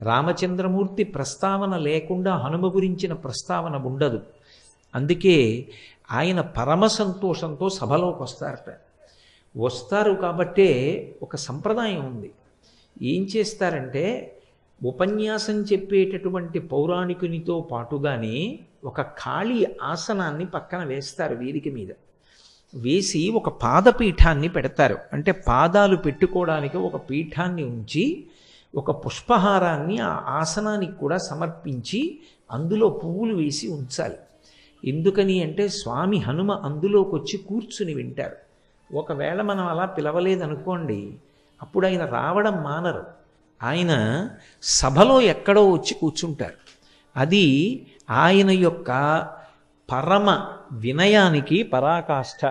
రామచంద్రమూర్తి ప్రస్తావన లేకుండా హనుమ గురించిన ప్రస్తావన ఉండదు. అందుకే ఆయన పరమ సంతోషంతో సభలోకి వస్తారు కాబట్టే ఒక సంప్రదాయం ఉంది. ఏం చేస్తారంటే ఉపన్యాసం చెప్పేటటువంటి పౌరాణికునితో పాటుగానే ఒక ఖాళీ ఆసనాన్ని పక్కన వేస్తారు, వేదిక మీద వేసి ఒక పాదపీఠాన్ని పెడతారు. అంటే పాదాలు పెట్టుకోవడానికి ఒక పీఠాన్ని ఉంచి ఒక పుష్పహారాన్ని ఆ ఆసనానికి కూడా సమర్పించి అందులో పువ్వులు వేసి ఉంచాలి. ఎందుకని అంటే స్వామి హనుమ అందులోకి వచ్చి కూర్చుని వింటారు. ఒకవేళ మనం అలా పిలవలేదనుకోండి, అప్పుడు ఆయన రావడం మానరు. ఆయన సభలో ఎక్కడో వచ్చి కూర్చుంటారు. అది ఆయన యొక్క పరమ వినయానికి పరాకాష్ఠ.